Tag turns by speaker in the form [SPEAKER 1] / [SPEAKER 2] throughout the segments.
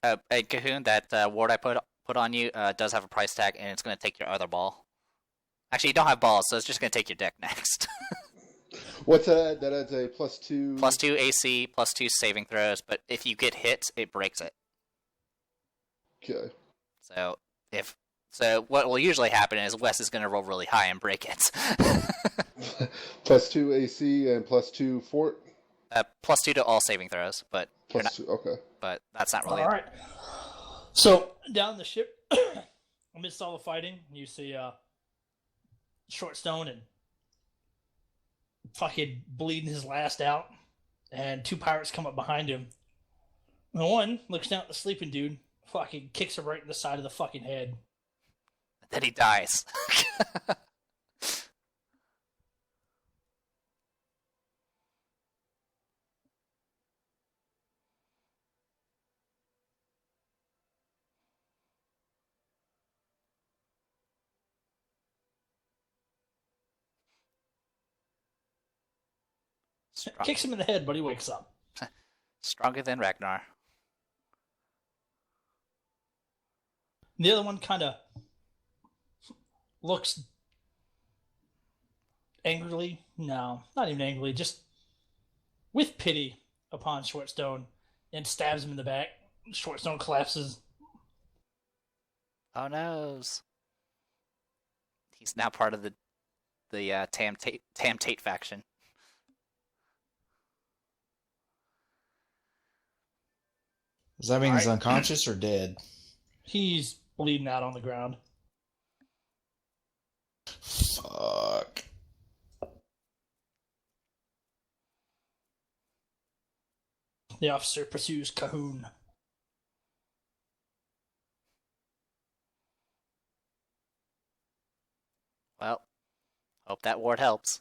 [SPEAKER 1] Hey, Cahoon, that ward I put on you does have a price tag, and it's going to take your other ball. Actually, you don't have balls, so it's just going to take your deck next.
[SPEAKER 2] What's that? That adds a +2.
[SPEAKER 1] +2 AC, +2 saving throws, but if you get hit, it breaks it.
[SPEAKER 2] Okay.
[SPEAKER 1] So what will usually happen is Wes is going to roll really high and break it.
[SPEAKER 2] +2 AC and +2 fort.
[SPEAKER 1] +2 to all saving throws, but
[SPEAKER 2] +2. Okay.
[SPEAKER 1] But that's not really.
[SPEAKER 3] All right. So down the ship, amidst all the fighting, you see Short Stone and fucking bleeding his last out, and two pirates come up behind him. And one looks down at the sleeping dude, fucking kicks him right in the side of the fucking head.
[SPEAKER 1] Then he dies.
[SPEAKER 3] Kicks him in the head, but he wakes up.
[SPEAKER 1] Stronger than Ragnar.
[SPEAKER 3] And the other one kind of looks angrily, no, not even angrily, just with pity upon Shortstone and stabs him in the back. Shortstone collapses.
[SPEAKER 1] Oh no. He's now part of the Tam Tate faction.
[SPEAKER 4] Does that mean he's unconscious or dead?
[SPEAKER 3] He's bleeding out on the ground.
[SPEAKER 4] Fuck.
[SPEAKER 3] The officer pursues Cahoon.
[SPEAKER 1] Well, hope that ward helps.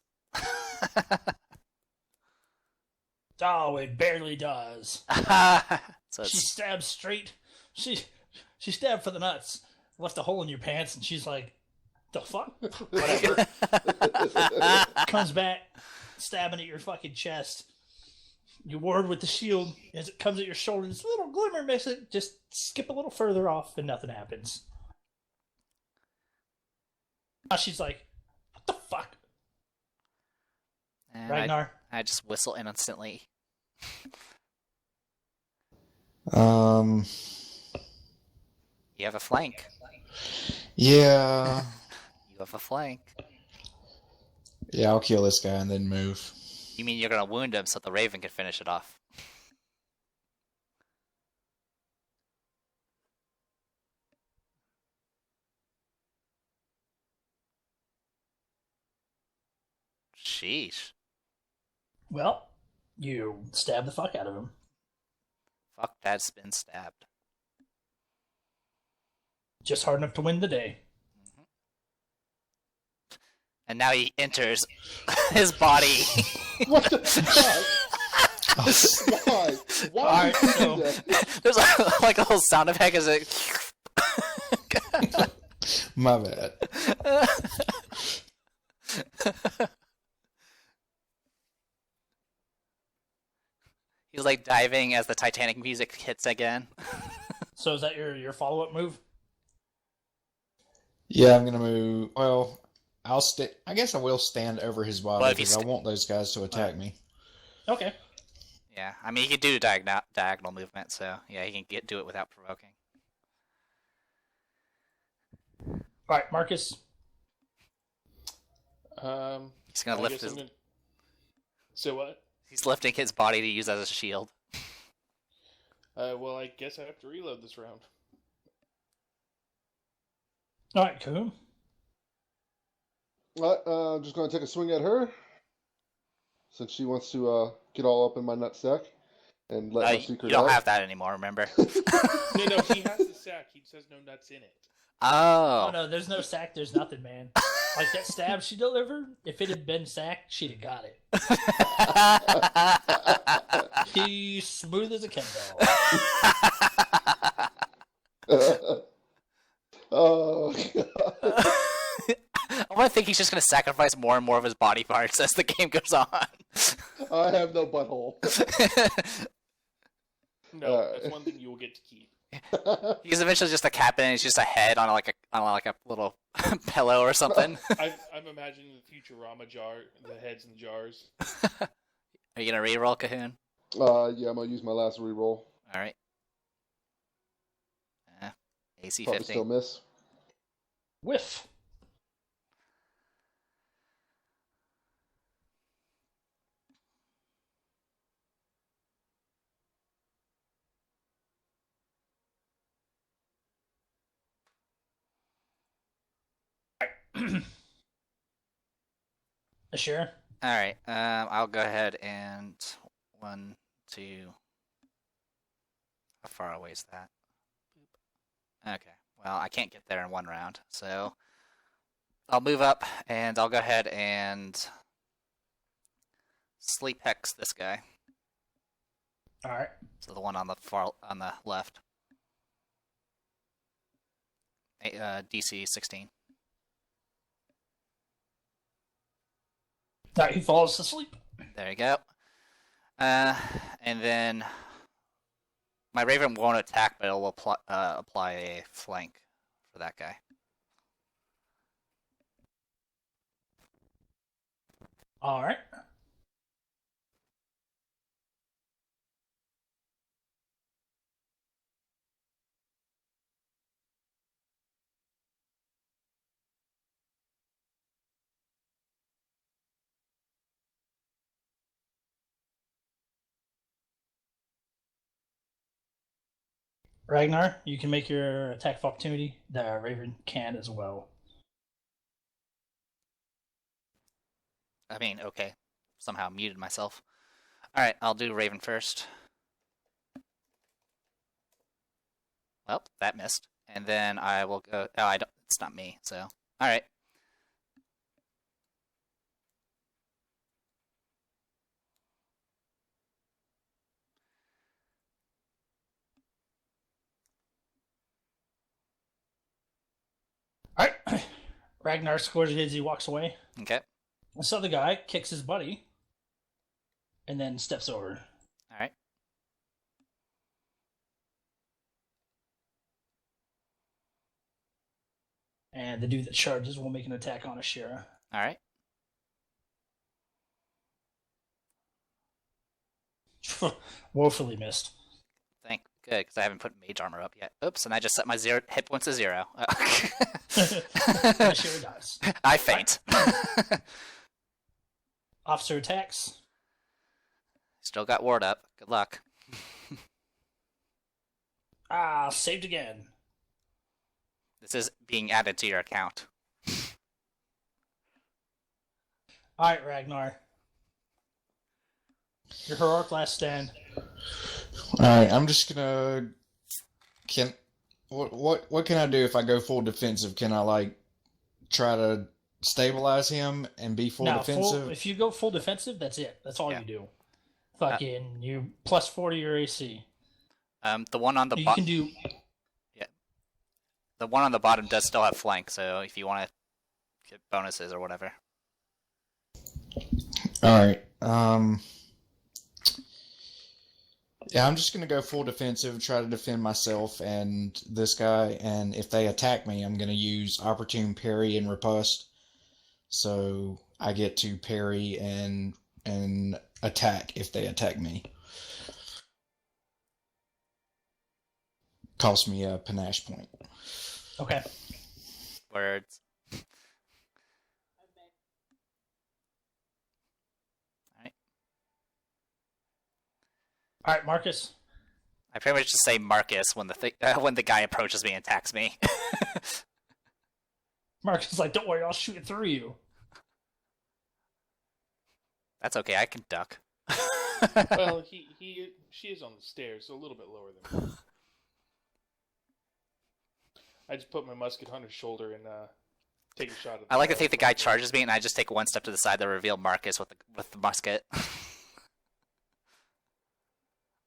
[SPEAKER 3] Oh, it barely does.
[SPEAKER 1] So
[SPEAKER 3] She stabs straight. She stabbed for the nuts. Left a hole in your pants, and she's like, "The fuck?" Whatever. Comes back, stabbing at your fucking chest. You ward with the shield as it comes at your shoulder. This little glimmer makes it just skip a little further off, and nothing happens. Now she's like, "What the fuck?"
[SPEAKER 1] and
[SPEAKER 3] Ragnar.
[SPEAKER 1] I just whistle instantly. You have a flank.
[SPEAKER 4] Yeah.
[SPEAKER 1] You have a flank.
[SPEAKER 4] Yeah, I'll kill this guy and then move.
[SPEAKER 1] You mean you're gonna wound him so the Raven can finish it off? Sheesh.
[SPEAKER 3] Well, you stab the fuck out of him.
[SPEAKER 1] Fuck, that's been stabbed.
[SPEAKER 3] Just hard enough to win the day.
[SPEAKER 1] And now he enters his body.
[SPEAKER 2] What the fuck? Why? Why?
[SPEAKER 3] Alright, so
[SPEAKER 1] There's like a whole sound effect as it.
[SPEAKER 4] My bad.
[SPEAKER 1] He's like diving as the Titanic music hits again.
[SPEAKER 3] is that your follow-up move?
[SPEAKER 4] Yeah, I'm gonna move. Well, I guess I will stand over his body
[SPEAKER 1] Well, if
[SPEAKER 4] because I want those guys to attack me.
[SPEAKER 3] Okay.
[SPEAKER 1] Yeah, I mean he can do diagonal movement, so yeah, he can do it without provoking.
[SPEAKER 3] All right, Marcus.
[SPEAKER 1] He's gonna lift his.
[SPEAKER 5] So what?
[SPEAKER 1] He's lifting his body to use as a shield.
[SPEAKER 5] Well, I guess I have to reload this round.
[SPEAKER 3] All right, Cahoon.
[SPEAKER 2] I'm just going to take a swing at her, since she wants to get all up in my nutsack and let my secret
[SPEAKER 1] You don't
[SPEAKER 2] out.
[SPEAKER 1] have that anymore, remember?
[SPEAKER 5] No, he has the sack. He says no nuts in it.
[SPEAKER 3] Oh
[SPEAKER 1] Oh.
[SPEAKER 3] no, there's no sack. There's nothing, man. Like that stab she delivered. If it had been sack, she'd have got it. He's smooth as a kettlebell.
[SPEAKER 2] Oh, God.
[SPEAKER 1] I want to think he's just going to sacrifice more and more of his body parts as the game goes on.
[SPEAKER 2] I have no butthole.
[SPEAKER 5] No, that's one thing you will get to keep.
[SPEAKER 1] He's eventually just a captain, and he's just a head on like a little pillow or something.
[SPEAKER 5] I'm imagining the Futurama jar, the heads in the jars.
[SPEAKER 1] Are you gonna reroll, Cahoon?
[SPEAKER 2] Yeah, I'm gonna use my last reroll.
[SPEAKER 1] All right. AC
[SPEAKER 2] Probably
[SPEAKER 1] 50.
[SPEAKER 2] still miss.
[SPEAKER 3] Whiff. Sure.
[SPEAKER 1] All right. I'll go ahead and 1, 2. How far away is that? Okay. Well, I can't get there in one round, so I'll move up and I'll go ahead and sleep hex this guy.
[SPEAKER 3] All right.
[SPEAKER 1] So the one on the left. DC 16.
[SPEAKER 3] All right, he falls asleep.
[SPEAKER 1] There you go. And then my Raven won't attack, but it will apply a flank for that guy.
[SPEAKER 3] All right. Ragnar, you can make your attack of opportunity. The Raven can as well.
[SPEAKER 1] I mean, okay. Somehow muted myself. Alright, I'll do Raven first. Well, that missed. And then I will go... Oh, I don't... It's not me, so... Alright.
[SPEAKER 3] All right. Ragnar scores a hit as he walks away.
[SPEAKER 1] Okay.
[SPEAKER 3] This other guy kicks his buddy and then steps over.
[SPEAKER 1] Alright.
[SPEAKER 3] And the dude that charges will make an attack on Ashira.
[SPEAKER 1] Alright.
[SPEAKER 3] Woefully missed.
[SPEAKER 1] Good, because I haven't put mage armor up yet. Oops, and I just set my hit points to 0.
[SPEAKER 3] Ashira dies.
[SPEAKER 1] I faint.
[SPEAKER 3] Officer attacks.
[SPEAKER 1] Still got ward up. Good luck.
[SPEAKER 3] Saved again.
[SPEAKER 1] This is being added to your account.
[SPEAKER 3] Alright, Ragnar. Your heroic last stand.
[SPEAKER 4] Alright, I'm just gonna... What can I do if I go full defensive? Can I, like, try to stabilize him and be full defensive?
[SPEAKER 3] If you go full defensive, that's it. That's all you do. Fucking, you plus 40 your AC.
[SPEAKER 1] The one on the
[SPEAKER 3] You
[SPEAKER 1] bottom...
[SPEAKER 3] can do...
[SPEAKER 1] Yeah. The one on the bottom does still have flank, so if you want to get bonuses or whatever.
[SPEAKER 4] Alright, yeah, I'm just going to go full defensive, try to defend myself and this guy, and if they attack me, I'm going to use opportune parry and riposte, so I get to parry and attack if they attack me. Cost me a panache point.
[SPEAKER 3] Okay.
[SPEAKER 1] Words.
[SPEAKER 3] Alright, Marcus.
[SPEAKER 1] I pretty much just say Marcus when the guy approaches me and attacks me.
[SPEAKER 3] Marcus is like, don't worry, I'll shoot it through you.
[SPEAKER 1] That's okay, I can duck.
[SPEAKER 5] Well, she is on the stairs, so a little bit lower than me. I just put my musket on her shoulder and take a shot at.
[SPEAKER 1] I like to think the guy charges me, and I just take one step to the side to reveal Marcus with the musket.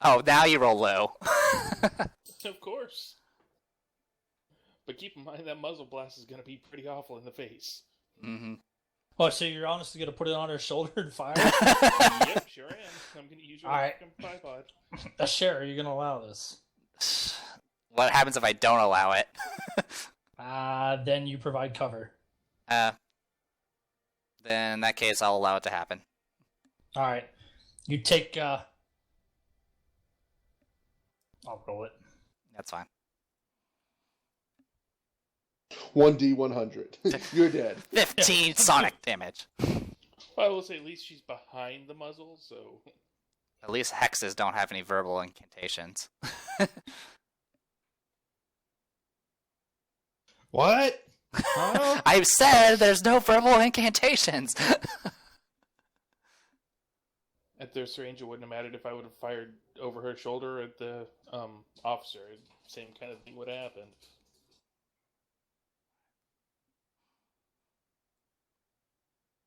[SPEAKER 1] Oh, now you roll low.
[SPEAKER 5] Of course. But keep in mind that muzzle blast is going to be pretty awful in the face.
[SPEAKER 1] Mm-hmm.
[SPEAKER 3] Oh, so you're honestly going to put it on her shoulder and fire?
[SPEAKER 5] Yep, sure am. I'm going to use your
[SPEAKER 3] All right.
[SPEAKER 5] tripod.
[SPEAKER 3] Share, are you going to allow this?
[SPEAKER 1] What happens if I don't allow it?
[SPEAKER 3] Then you provide cover.
[SPEAKER 1] Then in that case, I'll allow it to happen.
[SPEAKER 3] All right. You take. I'll roll it.
[SPEAKER 1] That's fine.
[SPEAKER 2] 1d100. You're dead.
[SPEAKER 1] 15 sonic damage.
[SPEAKER 5] I will say at least she's behind the muzzle, so
[SPEAKER 1] At least hexes don't have any verbal incantations.
[SPEAKER 4] What? Huh?
[SPEAKER 1] I've said there's no verbal incantations.
[SPEAKER 5] at this range it wouldn't have mattered if I would have fired over her shoulder at the officer. Same kind of thing would have happened.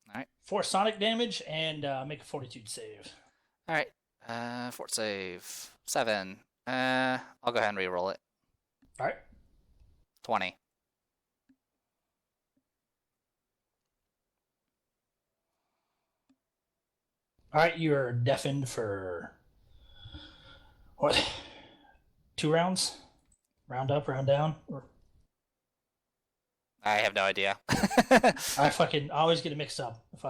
[SPEAKER 1] All right.
[SPEAKER 3] 4 sonic damage and make a fortitude save.
[SPEAKER 1] All right. Fort save 7. I'll go ahead and re-roll it.
[SPEAKER 3] All right.
[SPEAKER 1] 20.
[SPEAKER 3] All right, you're deafened for what? 2 rounds? Round up, round down? Or...
[SPEAKER 1] I have no idea.
[SPEAKER 3] I always get it mixed up. It's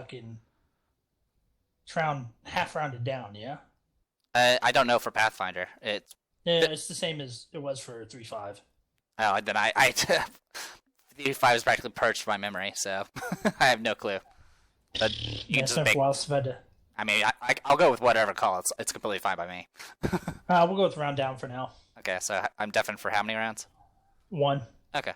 [SPEAKER 3] half rounded down, yeah?
[SPEAKER 1] I don't know for Pathfinder.
[SPEAKER 3] Yeah, it's the same as it was for 3.5.
[SPEAKER 1] Oh, then I 3.5 is practically purged from my memory, so I have no clue. But you
[SPEAKER 3] Yeah,
[SPEAKER 1] can
[SPEAKER 3] it's
[SPEAKER 1] just
[SPEAKER 3] been
[SPEAKER 1] make.
[SPEAKER 3] a while since I've had to...
[SPEAKER 1] I mean, I'll go with whatever call. It's completely fine by me.
[SPEAKER 3] We'll go with round down for now.
[SPEAKER 1] Okay, so I'm deafened for how many rounds?
[SPEAKER 3] 1.
[SPEAKER 1] Okay,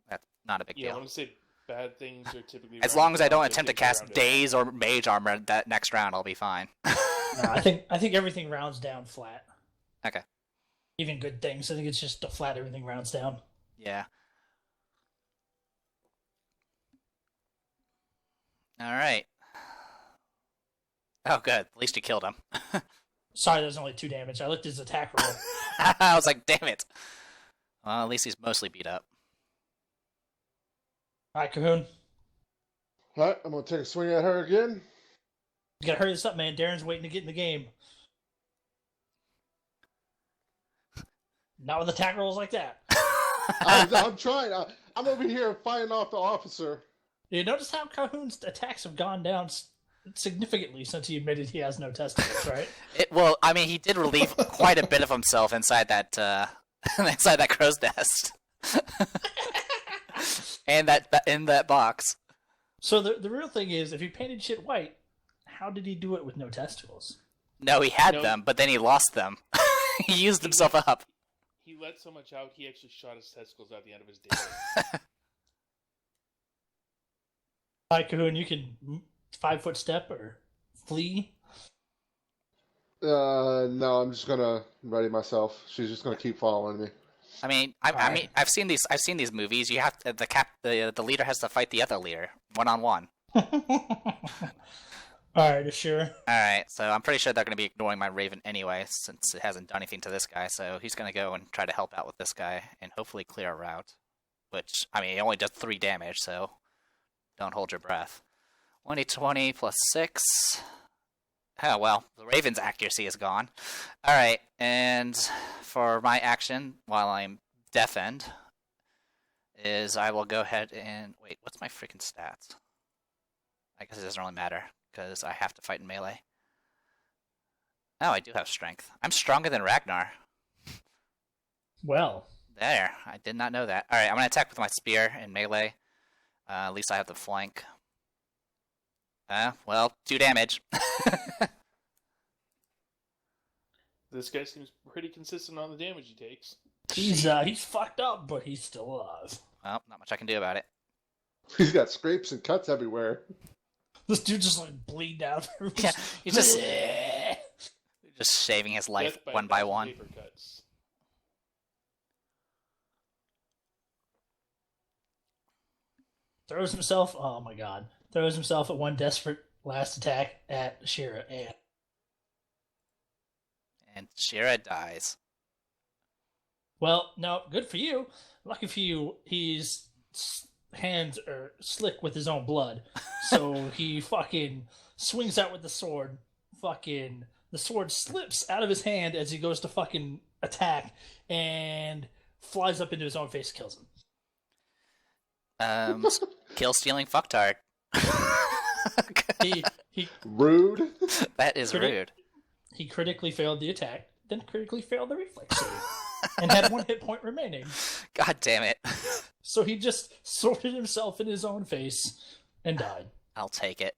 [SPEAKER 1] that's not a big
[SPEAKER 5] Yeah, I
[SPEAKER 1] deal.
[SPEAKER 5] want to say bad things are typically.
[SPEAKER 1] As long as I don't
[SPEAKER 5] rounded
[SPEAKER 1] attempt to
[SPEAKER 5] down,
[SPEAKER 1] cast
[SPEAKER 5] rounded down.
[SPEAKER 1] Daze or Mage Armor that next round, I'll be fine.
[SPEAKER 3] I think everything rounds down flat.
[SPEAKER 1] Okay.
[SPEAKER 3] Even good things. I think it's just a flat everything rounds down.
[SPEAKER 1] Yeah. All right. Oh, good. At least you killed him.
[SPEAKER 3] Sorry, there's only 2 damage. I looked at his attack roll.
[SPEAKER 1] I was like, damn it. Well, at least he's mostly beat up.
[SPEAKER 3] All right, Cahoon.
[SPEAKER 2] Alright, I'm gonna take a swing at her again.
[SPEAKER 3] You gotta hurry this up, man. Darren's waiting to get in the game. Not with attack rolls like that.
[SPEAKER 2] I'm trying. I'm over here fighting off the officer.
[SPEAKER 3] You notice how Cahoon's attacks have gone down significantly since he admitted he has no testicles, right?
[SPEAKER 1] Well, I mean, he did relieve quite a bit of himself inside that crow's nest, and that in that box.
[SPEAKER 3] So the real thing is, if he painted shit white, how did he do it with no testicles?
[SPEAKER 1] No, he had
[SPEAKER 5] No.
[SPEAKER 1] them, but then he lost them. He used himself up.
[SPEAKER 5] He let so much out, he actually shot his testicles out the end of his day.
[SPEAKER 3] All right, Cahoon, you can 5-foot step or flee.
[SPEAKER 2] No, I'm just gonna ready myself. She's just gonna keep following me.
[SPEAKER 1] I mean, I've seen these movies. You have to, the leader has to fight the other leader 1-on-1.
[SPEAKER 3] All right, sure.
[SPEAKER 1] All right, so I'm pretty sure they're going to be ignoring my Raven anyway, since it hasn't done anything to this guy. So he's going to go and try to help out with this guy and hopefully clear a route. Which, I mean, it only does 3 damage, so don't hold your breath. 1d20 plus 6. Oh, well, the Raven's accuracy is gone. All right, and for my action, while I'm deafened, is I will go ahead and... Wait, what's my freaking stats? I guess it doesn't really matter, because I have to fight in melee. Oh, I do have strength. I'm stronger than Ragnar.
[SPEAKER 3] Well,
[SPEAKER 1] There, I did not know that. Alright, I'm going to attack with my spear in melee. At least I have the flank. Well, 2 damage.
[SPEAKER 5] This guy seems pretty consistent on the damage he takes.
[SPEAKER 3] he's fucked up, but he's still alive.
[SPEAKER 1] Well, not much I can do about it.
[SPEAKER 2] He's got scrapes and cuts everywhere.
[SPEAKER 3] This dude just like bleed out.
[SPEAKER 1] Yeah, he's just shaving his life
[SPEAKER 5] Death by
[SPEAKER 1] one by
[SPEAKER 5] 1,000
[SPEAKER 1] one.
[SPEAKER 5] paper cuts.
[SPEAKER 3] Throws himself. Oh my god! Throws himself at one desperate last attack at Shira,
[SPEAKER 1] And Shira dies.
[SPEAKER 3] well, no, good for you. Lucky for you, his hands are slick with his own blood, so he fucking swings out with the sword. The sword slips out of his hand as he goes to fucking attack, and flies up into his own face, kills him.
[SPEAKER 1] Kill stealing fucktard.
[SPEAKER 3] He
[SPEAKER 2] Rude.
[SPEAKER 1] That is rude.
[SPEAKER 3] he critically failed the attack, then critically failed the reflex save, and had 1 hit point remaining.
[SPEAKER 1] God damn it.
[SPEAKER 3] So he just sorted himself in his own face and died.
[SPEAKER 1] I'll take it.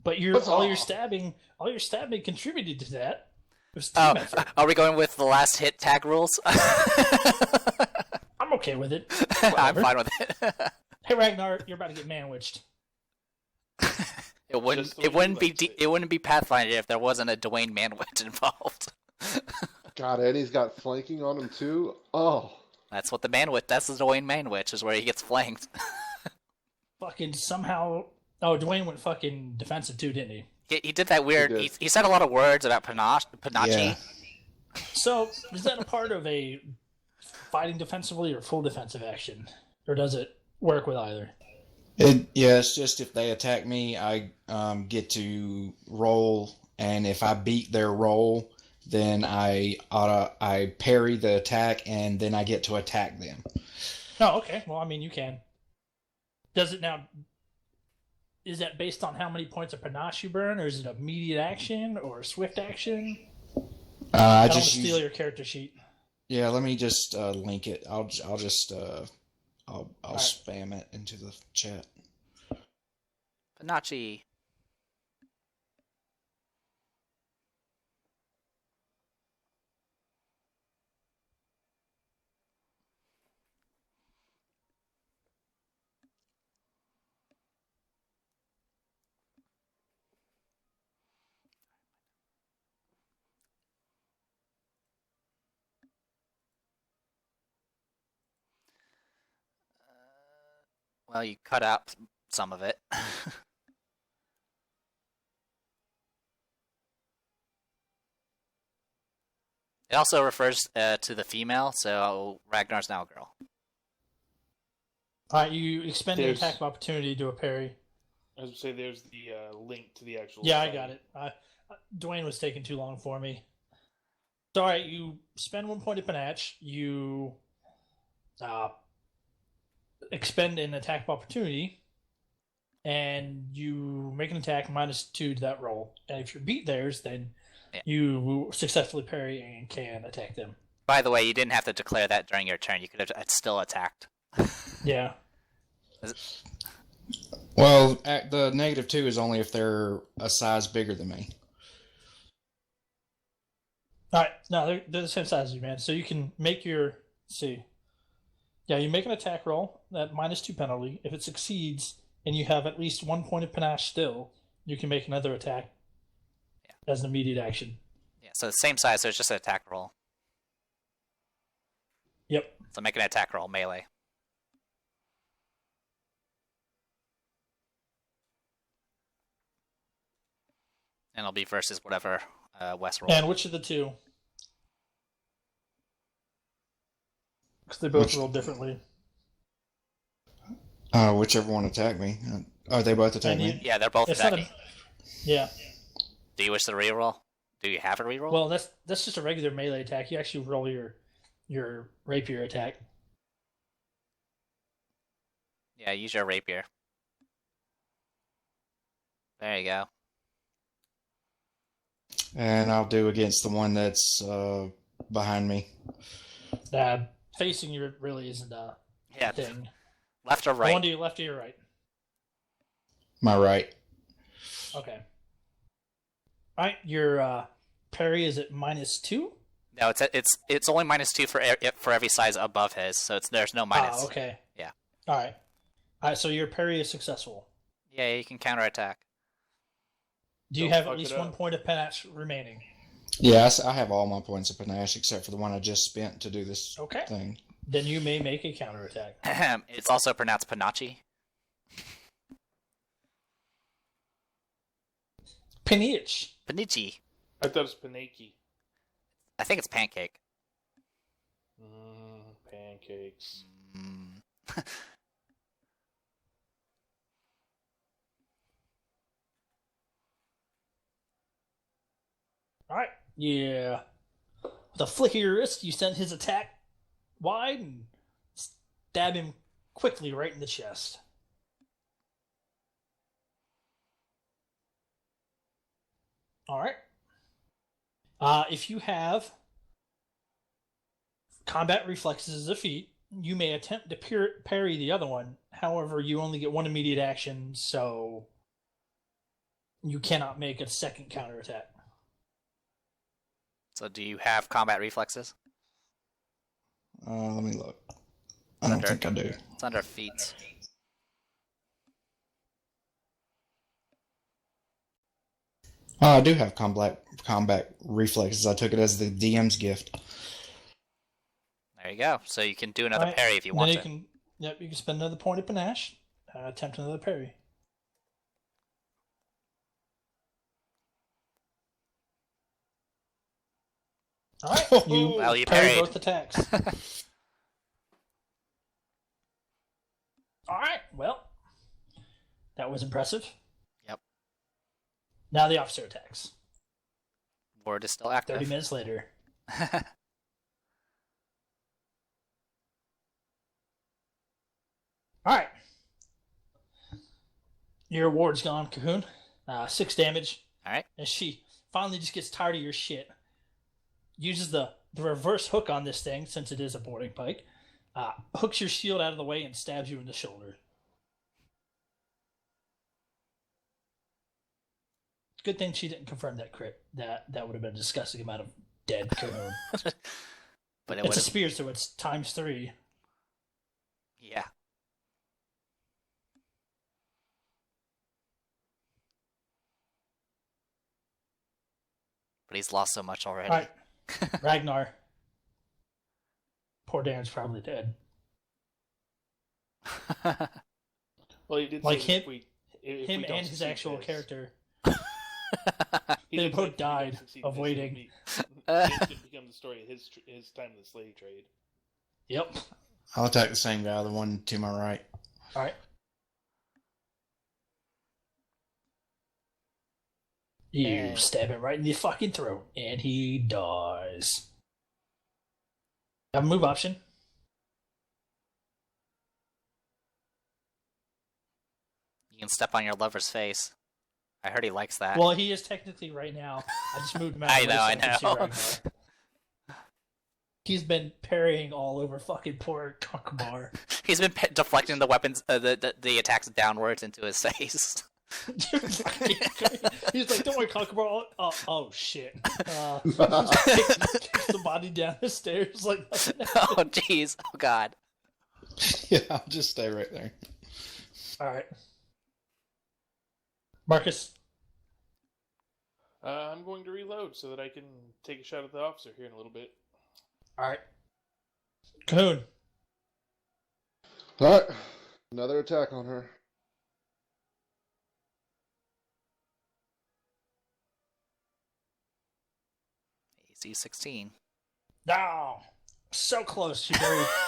[SPEAKER 3] But all your stabbing contributed to that. It was team effort.
[SPEAKER 1] Are we going with the last hit tag rules?
[SPEAKER 3] I'm okay with it.
[SPEAKER 1] I'm fine with it.
[SPEAKER 3] Hey Ragnar, you're about to get manwiched.
[SPEAKER 1] It wouldn't be Pathfinder if there wasn't a Dwayne Manwich involved.
[SPEAKER 2] God, and he's got flanking on him too. Oh,
[SPEAKER 1] That's what the Manwich. That's the Dwayne Manwich is where he gets flanked.
[SPEAKER 3] Fucking somehow. Oh, Dwayne went fucking defensive too, didn't he?
[SPEAKER 1] He did that weird. He said a lot of words about Panache.
[SPEAKER 4] Yeah.
[SPEAKER 3] So is that a part of a fighting defensively or full defensive action, or does it work with either?
[SPEAKER 4] It's just if they attack me, I get to roll, and if I beat their roll, then I parry the attack, and then I get to attack them.
[SPEAKER 3] Oh, okay. Well, I mean, you can. Does it now? Is that based on how many points of panache you burn, or is it immediate action or swift action?
[SPEAKER 4] I
[SPEAKER 3] don't
[SPEAKER 4] just
[SPEAKER 3] steal your character sheet.
[SPEAKER 4] Yeah, let me just link it. I'll just I'll
[SPEAKER 3] right.
[SPEAKER 4] spam it into the chat.
[SPEAKER 1] Panache. Well, you cut out some of it. It also refers to the female, so Ragnar's now a girl.
[SPEAKER 3] All right, you expend an
[SPEAKER 5] There's-
[SPEAKER 3] attack of opportunity to do a parry.
[SPEAKER 5] I was going to say there's the link to the actual.
[SPEAKER 3] Yeah, I
[SPEAKER 5] site.
[SPEAKER 3] got it. Dwayne was taking too long for me. So, all right, you spend 1 point of panache. You expend an attack of opportunity, and you make an attack -2 to that roll. And if you beat theirs, then you successfully parry and can attack them.
[SPEAKER 1] By the way, you didn't have to declare that during your turn. You could have still attacked.
[SPEAKER 3] Yeah.
[SPEAKER 4] Well, the -2 is only if they're a size bigger than me.
[SPEAKER 3] All right. No, they're the same size as you, man. So you can make your Yeah, you make an attack roll at -2 penalty. If it succeeds and you have at least 1 point of panache still, you can make another attack as an immediate action.
[SPEAKER 1] Yeah, so the same size, so it's just an attack roll.
[SPEAKER 3] Yep.
[SPEAKER 1] So make an attack roll, melee. And it'll be versus whatever West roll.
[SPEAKER 3] And which of the two? Because they both roll differently.
[SPEAKER 4] Whichever one attacked me. Are they both attacking me?
[SPEAKER 1] Yeah, they're both
[SPEAKER 3] It's not
[SPEAKER 1] attacking.
[SPEAKER 3] Yeah.
[SPEAKER 1] Do you wish to reroll? Do you have a reroll?
[SPEAKER 3] Well, that's just a regular melee attack. You actually roll your rapier attack.
[SPEAKER 1] Yeah, use your rapier. There you go.
[SPEAKER 4] And I'll do against the one that's behind me.
[SPEAKER 3] Facing you really isn't a
[SPEAKER 1] Yeah,
[SPEAKER 3] thing.
[SPEAKER 1] left or
[SPEAKER 3] I
[SPEAKER 1] right?
[SPEAKER 3] want to do your left or your right.
[SPEAKER 4] My right.
[SPEAKER 3] Okay. All right, your parry is at -2.
[SPEAKER 1] No, it's only -2 for every size above his, so there's no minus.
[SPEAKER 3] Okay.
[SPEAKER 1] Yeah.
[SPEAKER 3] All right. All right. So your parry is successful.
[SPEAKER 1] Yeah, you can counterattack.
[SPEAKER 3] Do you
[SPEAKER 5] Don't
[SPEAKER 3] have
[SPEAKER 5] fuck
[SPEAKER 3] at least
[SPEAKER 5] it
[SPEAKER 3] 1
[SPEAKER 5] up.
[SPEAKER 3] point of panache remaining?
[SPEAKER 4] Yes, I have all my points of panache except for the one I just spent to do this
[SPEAKER 3] Okay.
[SPEAKER 4] thing.
[SPEAKER 3] Then you may make a counterattack.
[SPEAKER 1] It's also pronounced panache.
[SPEAKER 3] Panache.
[SPEAKER 1] Panichi.
[SPEAKER 5] I thought it was Panaki.
[SPEAKER 1] I think it's pancake.
[SPEAKER 5] Pancakes.
[SPEAKER 1] Mm.
[SPEAKER 3] All right. Yeah. With a flick of your wrist, you send his attack wide and stab him quickly right in the chest. All right. If you have combat reflexes as a feat, you may attempt to parry the other one. However, you only get one immediate action, so you cannot make a second counterattack.
[SPEAKER 1] So do you have combat reflexes?
[SPEAKER 4] Let me look. I don't think I do.
[SPEAKER 1] It's under feats.
[SPEAKER 4] I do have combat reflexes. I took it as the DM's gift.
[SPEAKER 1] There you go. So you can do another parry if you want to.
[SPEAKER 3] Yep, you can spend another point of panache. Attempt another parry.
[SPEAKER 1] Oh,
[SPEAKER 3] All right, you
[SPEAKER 1] well, you
[SPEAKER 3] parry
[SPEAKER 1] parried.
[SPEAKER 3] both attacks. All right, well, that was impressive.
[SPEAKER 1] Yep.
[SPEAKER 3] Now the officer attacks.
[SPEAKER 1] Ward is still active.
[SPEAKER 3] 30 minutes later. All right. Your ward's gone, Cahoon. 6 damage.
[SPEAKER 1] All right.
[SPEAKER 3] And she finally just gets tired of your shit. Uses the reverse hook on this thing, since it is a boarding pike. Hooks your shield out of the way and stabs you in the shoulder. Good thing she didn't confirm that crit. That would have been a disgusting amount of dead Cahoon.
[SPEAKER 1] But
[SPEAKER 3] It's a spear, so it's times 3.
[SPEAKER 1] Yeah. But he's lost so much already.
[SPEAKER 3] All right. Ragnar. Poor Darren's probably dead.
[SPEAKER 5] Well, he did
[SPEAKER 3] Like
[SPEAKER 5] say
[SPEAKER 3] him,
[SPEAKER 5] if we
[SPEAKER 3] him
[SPEAKER 5] don't
[SPEAKER 3] and his
[SPEAKER 5] succeed
[SPEAKER 3] actual
[SPEAKER 5] this-
[SPEAKER 3] character.
[SPEAKER 5] he
[SPEAKER 3] they
[SPEAKER 5] did say
[SPEAKER 3] both
[SPEAKER 5] if we don't
[SPEAKER 3] died
[SPEAKER 5] succeed
[SPEAKER 3] of
[SPEAKER 5] this,
[SPEAKER 3] waiting.
[SPEAKER 5] It could become the story of his time in the slave trade.
[SPEAKER 3] Yep.
[SPEAKER 4] I'll attack the same guy, the one to my right.
[SPEAKER 3] All right. You stab him right in the fucking throat, and he dies. Have a move option.
[SPEAKER 1] You can step on your lover's face. I heard he likes that.
[SPEAKER 3] Well, he is technically right now. I just moved him out.
[SPEAKER 1] I
[SPEAKER 3] of the way
[SPEAKER 1] know,
[SPEAKER 3] so
[SPEAKER 1] I
[SPEAKER 3] can see
[SPEAKER 1] know.
[SPEAKER 3] Ragnar. He's been parrying all over fucking poor Kakmar.
[SPEAKER 1] He's been deflecting the weapons, the attacks downwards into his face.
[SPEAKER 3] He's like, "Don't worry, Kakmar." Oh shit! Kicks the body down the stairs like nothing happened.
[SPEAKER 1] Oh jeez! Oh god!
[SPEAKER 4] Yeah, I'll just stay right there.
[SPEAKER 3] All right, Marcus.
[SPEAKER 5] I'm going to reload so that I can take a shot at the officer here in a little bit.
[SPEAKER 3] All right, Cahoon.
[SPEAKER 2] All right, another attack on her.
[SPEAKER 1] AC 16.
[SPEAKER 3] No, so close. She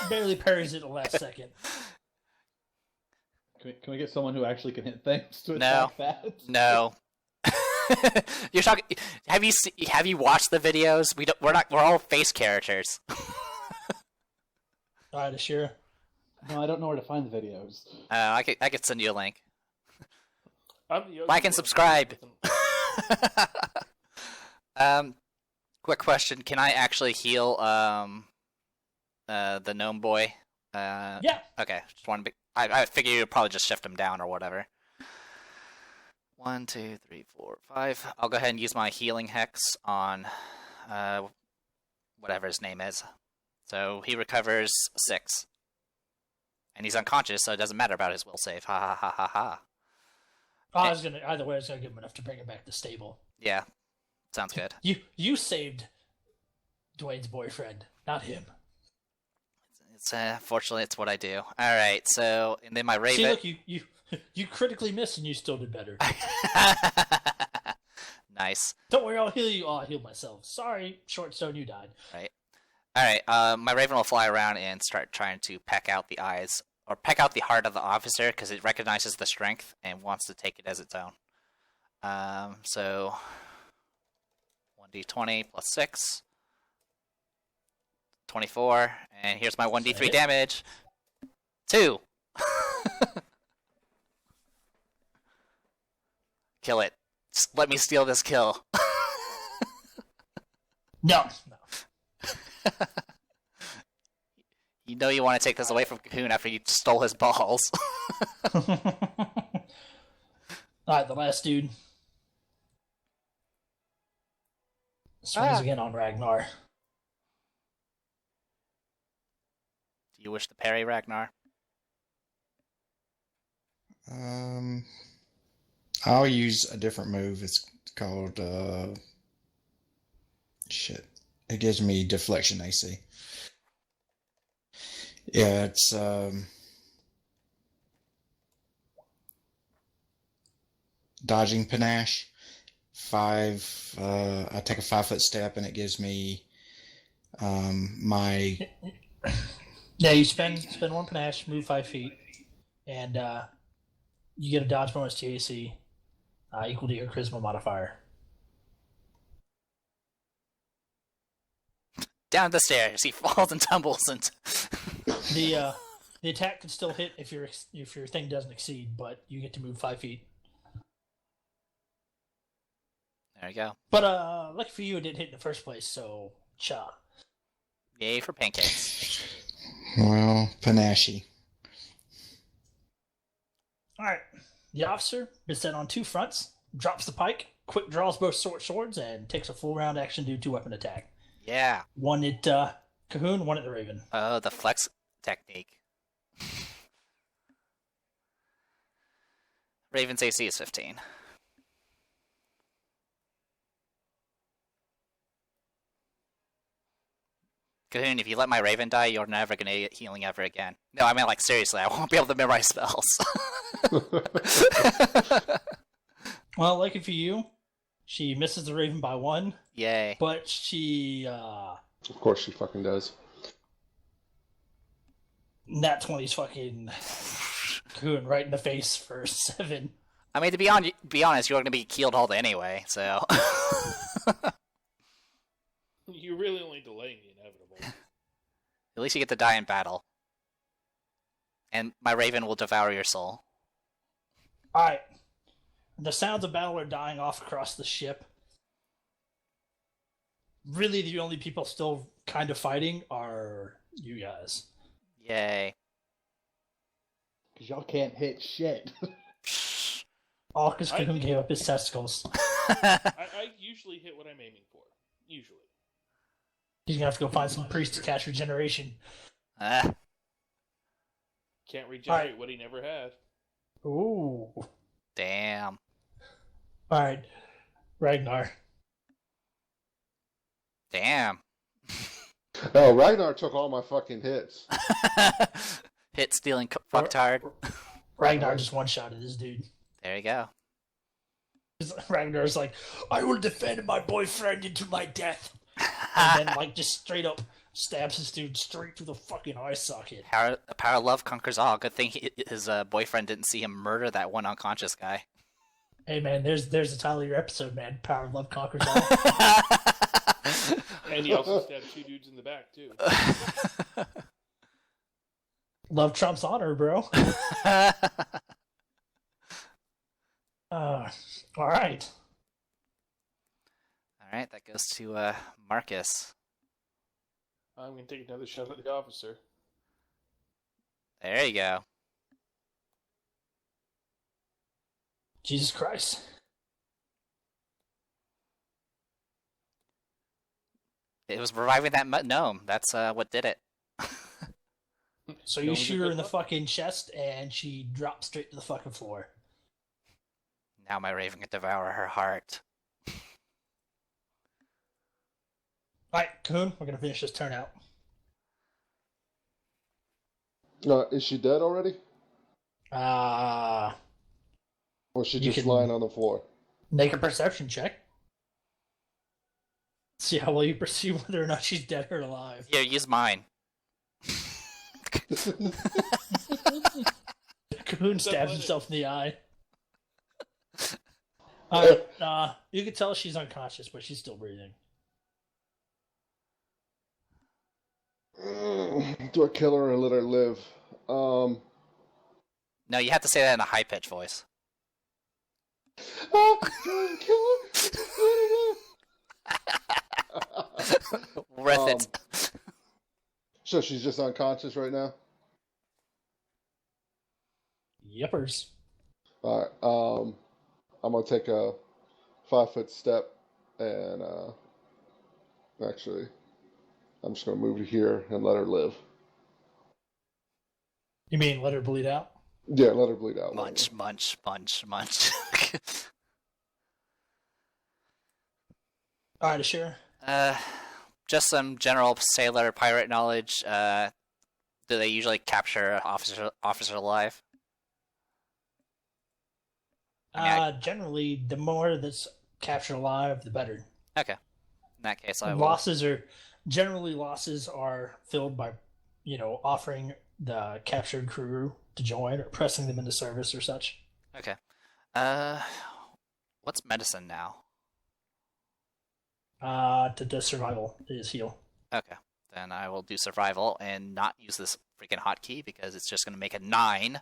[SPEAKER 3] barely parries it the last second.
[SPEAKER 6] Can we get someone who actually can hit things to
[SPEAKER 1] No.
[SPEAKER 6] attack that?
[SPEAKER 1] No. You're talking. Have you watched the videos? We're all face characters.
[SPEAKER 3] All right, Ashira.
[SPEAKER 6] No, I don't know where to find the videos.
[SPEAKER 1] I could send you a link.
[SPEAKER 5] I'm the
[SPEAKER 1] Like and subscribe. Quick question: can I actually heal the gnome boy?
[SPEAKER 3] Yeah.
[SPEAKER 1] Okay, just want to be. I figure you'd probably just shift him down or whatever. 1, 2, 3, 4, 5. I'll go ahead and use my healing hex on whatever his name is. So he recovers 6. And he's unconscious, so it doesn't matter about his will save. Ha ha ha ha ha.
[SPEAKER 3] Either way, I was gonna give him enough to bring him back to stable.
[SPEAKER 1] Yeah, sounds good.
[SPEAKER 3] You saved Dwayne's boyfriend, not him.
[SPEAKER 1] It's fortunately it's what I do. All right, so and then my raven.
[SPEAKER 3] See, look, you critically missed, and you still did better.
[SPEAKER 1] Nice.
[SPEAKER 3] Don't worry, I'll heal you. Oh, I'll heal myself. Sorry, Short Stone, you died.
[SPEAKER 1] Right. All right. My raven will fly around and start trying to peck out the eyes or peck out the heart of the officer because it recognizes the strength and wants to take it as its own. So 1d20 plus 6. 24, and here's my 1d3
[SPEAKER 3] hit.
[SPEAKER 1] damage. 2. Kill it. Just let me steal this kill.
[SPEAKER 3] No.
[SPEAKER 1] You know you want to take this away from Cocoon after you stole his balls.
[SPEAKER 3] Alright, the last dude. Swings again on Ragnar.
[SPEAKER 1] Do you wish to parry, Ragnar?
[SPEAKER 4] I'll use a different move. It's called shit. It gives me deflection AC. Yeah, it's dodging panache. I take a 5-foot step and it gives me my
[SPEAKER 3] Yeah, you spend 1 panache, move 5 feet, and you get a dodge bonus to AC equal to your charisma modifier.
[SPEAKER 1] Down the stairs, he falls and tumbles and...
[SPEAKER 3] The attack can still hit if your thing doesn't exceed, but you get to move 5 feet.
[SPEAKER 1] There you go.
[SPEAKER 3] But lucky for you, it didn't hit in the first place, so cha.
[SPEAKER 1] Yay for pancakes.
[SPEAKER 4] well, panache.
[SPEAKER 3] Alright. The officer is set on 2 fronts, drops the pike, quick draws both swords, and takes a full round action to do 2 weapon attack.
[SPEAKER 1] Yeah.
[SPEAKER 3] One at Cahoon, one at the Raven.
[SPEAKER 1] Oh, the flex technique. Raven's AC is 15. Cahoon, if you let my Raven die, you're never gonna get healing ever again. No, I mean, like, seriously, I won't be able to memorize spells.
[SPEAKER 3] Well, lucky for you, she misses the Raven by 1,
[SPEAKER 1] Yay.
[SPEAKER 3] but she,
[SPEAKER 2] Of course she fucking does.
[SPEAKER 3] nat 20's fucking Cahoon right in the face for 7.
[SPEAKER 1] I mean, to be honest, you're gonna be keeled hauled anyway, so...
[SPEAKER 5] You're really only delaying the inevitable.
[SPEAKER 1] At least you get to die in battle. And my Raven will devour your soul.
[SPEAKER 3] Alright. The sounds of battle are dying off across the ship. Really, the only people still kind of fighting are you guys.
[SPEAKER 1] Yay.
[SPEAKER 6] Because y'all can't hit shit.
[SPEAKER 3] All because Cahoon gave up his testicles.
[SPEAKER 5] I usually hit what I'm aiming for. Usually.
[SPEAKER 3] He's gonna have to go find some priest to catch regeneration.
[SPEAKER 1] Ah.
[SPEAKER 5] Can't regenerate
[SPEAKER 3] Alright.
[SPEAKER 5] what he never had.
[SPEAKER 3] Ooh.
[SPEAKER 1] Damn.
[SPEAKER 3] Alright. Ragnar.
[SPEAKER 1] Damn.
[SPEAKER 2] Oh, Ragnar took all my fucking hits.
[SPEAKER 1] Hit stealing fucked hard.
[SPEAKER 3] Ragnar just one-shotted this dude.
[SPEAKER 1] There you go.
[SPEAKER 3] Ragnar's like, I will defend my boyfriend into my death. And then, like, just straight up stabs this dude straight through the fucking eye socket.
[SPEAKER 1] Power of love conquers all. Good thing his boyfriend didn't see him murder that one unconscious guy.
[SPEAKER 3] Hey, man, there's the title of your episode, man. Power of love conquers all.
[SPEAKER 5] And he also stabbed 2 dudes in the back, too.
[SPEAKER 3] Love trumps honor, bro. All right.
[SPEAKER 1] Alright, that goes to Marcus.
[SPEAKER 5] I'm going to take another shot at the officer.
[SPEAKER 1] There you go.
[SPEAKER 3] Jesus Christ.
[SPEAKER 1] It was reviving that gnome. That's what did it.
[SPEAKER 3] So
[SPEAKER 5] Don't
[SPEAKER 3] you shoot her
[SPEAKER 5] get
[SPEAKER 3] in the
[SPEAKER 5] that
[SPEAKER 3] fucking chest, and she drops straight to the fucking floor.
[SPEAKER 1] Now my Raven can devour her heart.
[SPEAKER 3] All right, Cahoon, we're gonna finish this turn out.
[SPEAKER 2] Is she dead already?
[SPEAKER 3] Uh,
[SPEAKER 2] Or is she
[SPEAKER 3] You
[SPEAKER 2] just
[SPEAKER 3] can-
[SPEAKER 2] lying on the floor?
[SPEAKER 3] make a perception check. See how well you perceive whether or not she's dead or alive.
[SPEAKER 1] Here, use mine.
[SPEAKER 3] Cahoon stabs
[SPEAKER 5] funny.
[SPEAKER 3] himself in the eye. Alright, you can tell she's unconscious, but she's still breathing.
[SPEAKER 2] Do I kill her or let her live?
[SPEAKER 1] No, you have to say that in a high pitched voice.
[SPEAKER 2] Do I kill her?
[SPEAKER 1] Riff it.
[SPEAKER 2] So she's just unconscious right now?
[SPEAKER 3] Yippers.
[SPEAKER 2] Alright, I'm gonna take a 5-foot step and actually I'm just gonna move to here and let her live.
[SPEAKER 3] You mean let her bleed out?
[SPEAKER 2] Yeah, let her bleed out.
[SPEAKER 1] Munch, munch, munch, munch.
[SPEAKER 3] All right, Ashira.
[SPEAKER 1] Just some general sailor pirate knowledge. Do they usually capture an officer alive?
[SPEAKER 3] Generally, the more that's captured alive, the better.
[SPEAKER 1] Okay. In that case, I will.
[SPEAKER 3] Losses are filled by, offering the captured crew to join or pressing them into service or such.
[SPEAKER 1] Okay. What's medicine now?
[SPEAKER 3] To survival is heal.
[SPEAKER 1] Okay. Then I will do survival and not use this freaking hotkey because it's just going to make a 9.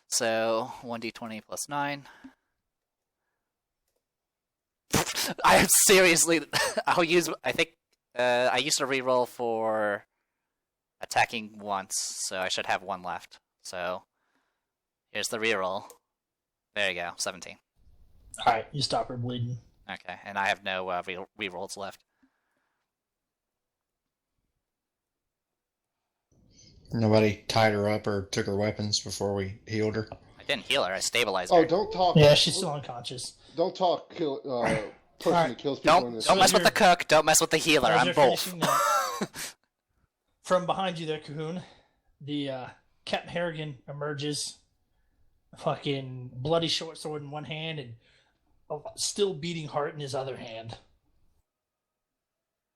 [SPEAKER 1] So 1d20 plus 9. I seriously, I'll use. I think I used to reroll for attacking once, so I should have 1 left. So here's the reroll. There you go, 17.
[SPEAKER 3] All right, you stop her bleeding.
[SPEAKER 1] Okay, and I have no rerolls left.
[SPEAKER 4] Nobody tied her up or took her weapons before we healed her.
[SPEAKER 1] I didn't heal her. I stabilized her.
[SPEAKER 2] Oh, don't talk.
[SPEAKER 3] Yeah, she's still unconscious.
[SPEAKER 2] Don't talk. Person
[SPEAKER 3] Alright.
[SPEAKER 2] that kills people.
[SPEAKER 1] Don't mess with the cook. Don't mess with the healer.
[SPEAKER 3] As
[SPEAKER 1] I'm
[SPEAKER 3] you're
[SPEAKER 1] both.
[SPEAKER 3] finishing that, from behind you there, Cahoon, the Captain Harrigan emerges, fucking bloody short sword in one hand and a still beating heart in his other hand.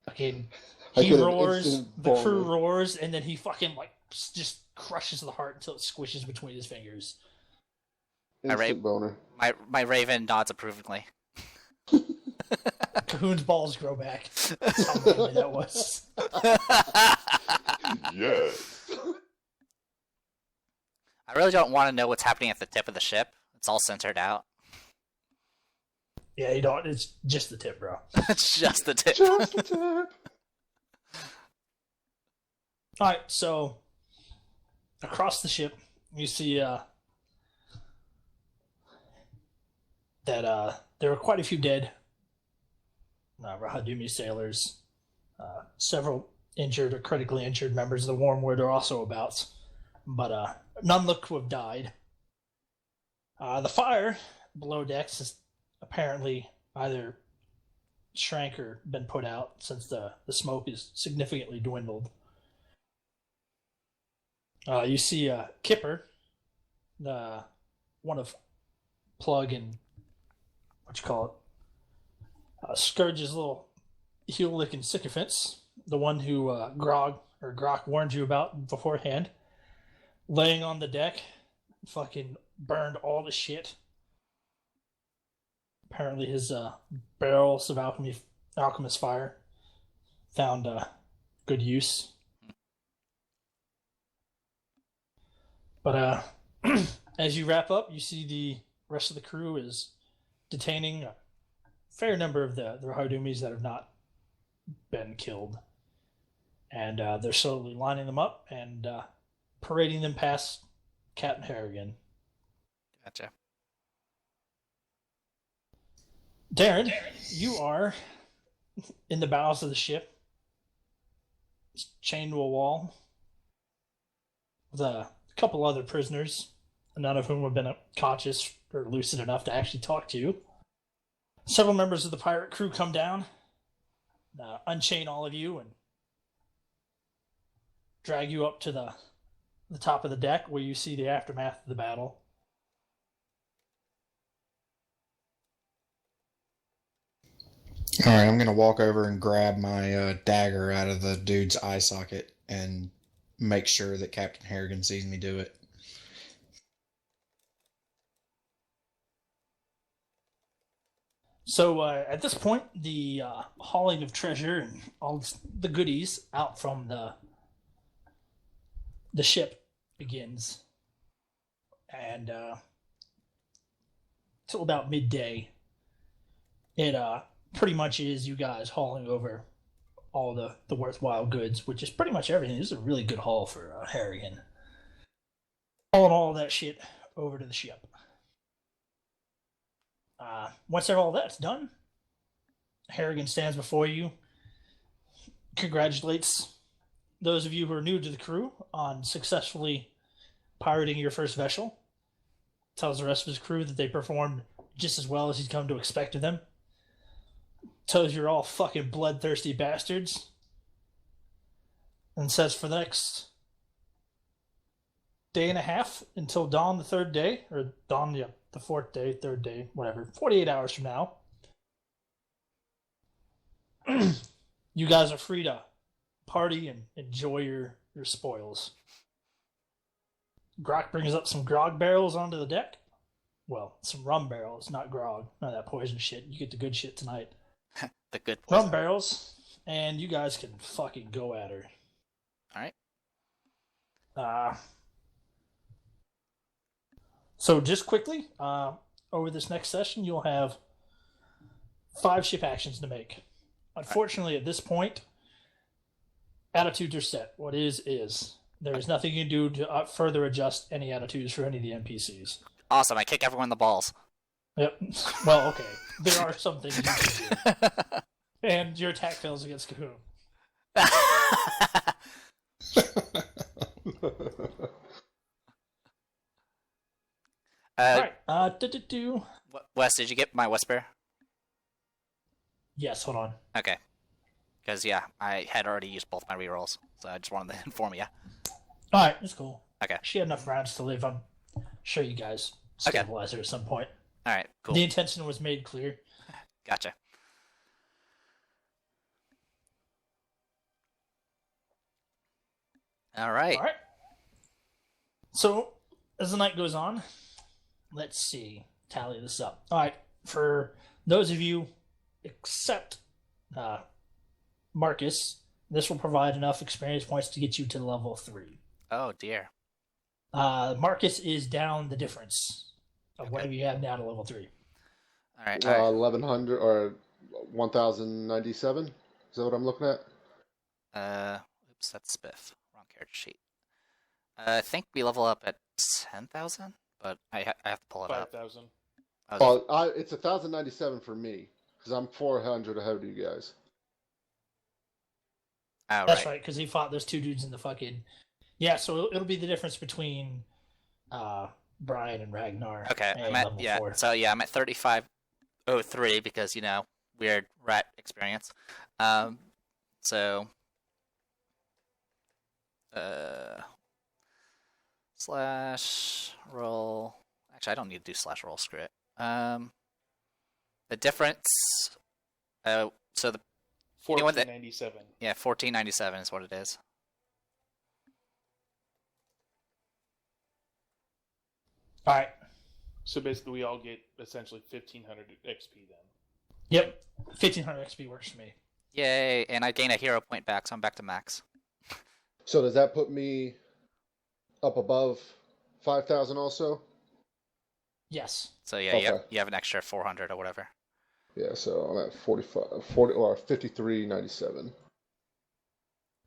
[SPEAKER 3] Fucking, he roars, the crew roars, and then he fucking just crushes the heart until it squishes between his fingers.
[SPEAKER 2] Instant boner.
[SPEAKER 1] My raven nods approvingly.
[SPEAKER 3] Cahoon's balls grow back. That's how manly that was.
[SPEAKER 2] Yes.
[SPEAKER 1] I really don't want to know what's happening at the tip of the ship. It's all centered out.
[SPEAKER 3] Yeah, you don't. It's just the tip, bro.
[SPEAKER 1] It's just the tip.
[SPEAKER 2] Just the tip.
[SPEAKER 3] All right, so across the ship, you see that there were quite a few dead Rahadumi sailors. Several injured or critically injured members of the Wormwood are also about, but none look to have died. The fire below decks has apparently either shrank or been put out since the smoke is significantly dwindled. You see Kipper, the one of Plug and Scourge's little heel-licking sycophants, the one who Grok warned you about beforehand, laying on the deck, fucking burned all the shit. Apparently his barrels of alchemist fire found good use. But as you wrap up, you see the rest of the crew is detaining a fair number of the Rahadumis that have not been killed. And they're slowly lining them up and parading them past Captain Harrigan.
[SPEAKER 1] Gotcha.
[SPEAKER 3] Darren, you are in the bows of the ship, chained to a wall, with a couple other prisoners, none of whom have been conscious or lucid enough to actually talk to you. Several members of the pirate crew come down, unchain all of you, and drag you up to the top of the deck where you see the aftermath of the battle.
[SPEAKER 4] All right, I'm going to walk over and grab my dagger out of the dude's eye socket and make sure that Captain Harrigan sees me do it.
[SPEAKER 3] So at this point, the hauling of treasure and all the goodies out from the ship begins, and till about midday, it pretty much is you guys hauling over all the worthwhile goods, which is pretty much everything. This is a really good haul for Harrigan. Hauling all that shit over to the ship. Once all that's done, Harrigan stands before you, congratulates those of you who are new to the crew on successfully pirating your first vessel, tells the rest of his crew that they performed just as well as he's come to expect of them, tells you're all fucking bloodthirsty bastards, and says for the next day and a half until dawn the third day, or dawn, yeah, the fourth day, third day, whatever, 48 hours from now, you guys are free to party and enjoy your spoils. Grok brings up some grog barrels onto the deck. Well, some rum barrels, not grog. None of that poison shit. You get the good shit tonight.
[SPEAKER 1] The good poison.
[SPEAKER 3] Rum barrels, and you guys can fucking go at her.
[SPEAKER 1] Alright.
[SPEAKER 3] So just quickly, over this next session, you'll have 5 ship actions to make. Unfortunately, at this point, attitudes are set. What is. There is nothing you can do to further adjust any attitudes for any of the NPCs.
[SPEAKER 1] Awesome, I kick everyone in the balls.
[SPEAKER 3] Yep. Well, okay. There are some things you can do. And your attack fails against Cahoon. Alright,
[SPEAKER 1] Wes, did you get my whisper?
[SPEAKER 3] Yes, hold on.
[SPEAKER 1] Okay. Because, yeah, I had already used both my rerolls, so I just wanted to inform you.
[SPEAKER 3] Alright, that's cool.
[SPEAKER 1] Okay.
[SPEAKER 3] She had enough rounds to live. I'm sure you guys stabilize her at some point.
[SPEAKER 1] Alright, cool.
[SPEAKER 3] The intention was made clear.
[SPEAKER 1] Gotcha. Alright.
[SPEAKER 3] Alright. So, as the night goes on, let's see. Tally this up. Alright, for those of you except Marcus, this will provide enough experience points to get you to level 3.
[SPEAKER 1] Oh, dear.
[SPEAKER 3] Marcus is down the difference of whatever you have now to level 3.
[SPEAKER 1] Alright.
[SPEAKER 2] 1100 or 1097. Is that what I'm looking at?
[SPEAKER 1] Oops, that's Spiff. Wrong character sheet. I think we level up at 10,000, but I have to pull it up.
[SPEAKER 5] 5,000.
[SPEAKER 2] Well, it's 1097 for me because I'm 400 ahead of you guys.
[SPEAKER 1] Oh,
[SPEAKER 3] That's right, because he fought those 2 dudes in the fucking... Yeah, so it'll be the difference between Brian and Ragnar.
[SPEAKER 1] Okay,
[SPEAKER 3] and
[SPEAKER 1] I'm at,
[SPEAKER 3] level
[SPEAKER 1] yeah,
[SPEAKER 3] 4.
[SPEAKER 1] so yeah, I'm at 3503 because, you know, weird rat experience. Slash roll. Actually, I don't need to do slash roll, screw it. The difference. So the
[SPEAKER 5] 1497.
[SPEAKER 1] yeah, 1497 is what it is.
[SPEAKER 3] All right.
[SPEAKER 5] So basically, we all get essentially 1,500 XP then.
[SPEAKER 3] Yep. 1,500 XP works for me.
[SPEAKER 1] Yay! And I gain a hero point back, so I'm back to max.
[SPEAKER 2] So does that put me up above 5,000 also?
[SPEAKER 3] Yes.
[SPEAKER 1] So yeah,
[SPEAKER 2] Okay.
[SPEAKER 1] you have an extra 400 or whatever.
[SPEAKER 2] Yeah, so I'm at 40 or 5397.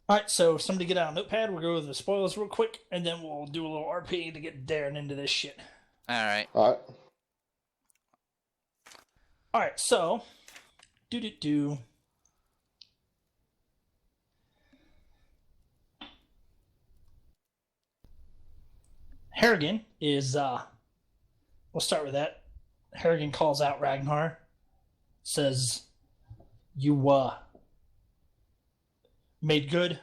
[SPEAKER 3] All right, so somebody get out a notepad. We'll go over the spoilers real quick, and then we'll do a little RP to get daring into this shit.
[SPEAKER 1] All right.
[SPEAKER 2] All right.
[SPEAKER 3] All right, so do. Harrigan is we'll start with that. Harrigan calls out Ragnar, says, "You made good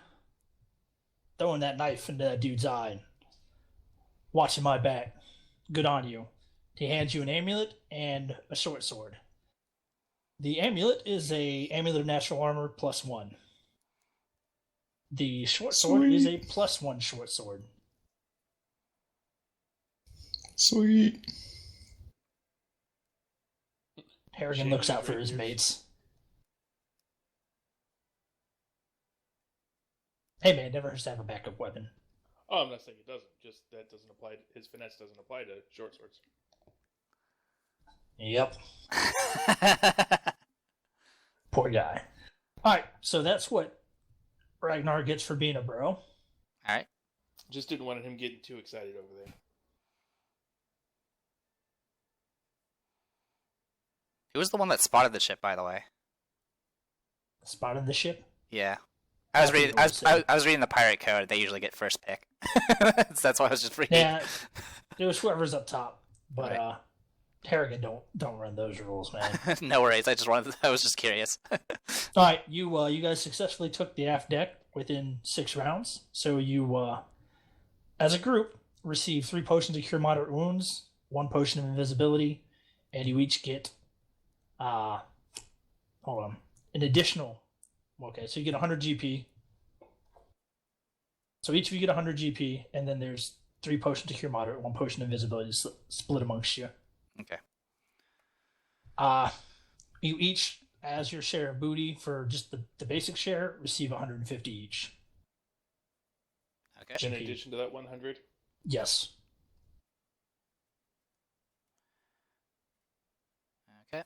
[SPEAKER 3] throwing that knife into that dude's eye and watching my back. Good on you." He hands you an amulet and a short sword. The amulet is a amulet of natural armor +1. The short sword is a +1 short sword.
[SPEAKER 4] Sweet.
[SPEAKER 3] Harrigan looks out for his mates. Hey man, never hurts to have a backup weapon.
[SPEAKER 5] Oh, I'm not saying it doesn't. Just that doesn't apply. His finesse doesn't apply to short swords.
[SPEAKER 3] Yep. Poor guy. Alright, so that's what Ragnar gets for being a bro.
[SPEAKER 1] All right.
[SPEAKER 5] Just didn't want him getting too excited over there.
[SPEAKER 1] Who was the one that spotted the ship, by the way?
[SPEAKER 3] Spotted the ship.
[SPEAKER 1] Yeah. I was reading. I was reading the pirate code. They usually get first pick. That's why I was just reading.
[SPEAKER 3] Yeah, it was whoever's up top. But
[SPEAKER 1] Right.
[SPEAKER 3] Harrigan don't run those rules, man.
[SPEAKER 1] No worries. I was just curious.
[SPEAKER 3] Alright, you guys successfully took the aft deck within 6 rounds. So you, as a group, receive 3 potions to cure moderate wounds, 1 potion of invisibility, and you each get, an additional. Okay, so you get 100 GP. So each of you get 100 GP, and then there's 3 potions to cure moderate, 1 potion of invisibility split amongst you.
[SPEAKER 1] Okay.
[SPEAKER 3] You each, as your share of booty for just the basic share, receive 150 each.
[SPEAKER 1] Okay.
[SPEAKER 5] In
[SPEAKER 3] GP.
[SPEAKER 5] addition to that 100.
[SPEAKER 3] Yes.
[SPEAKER 1] Okay.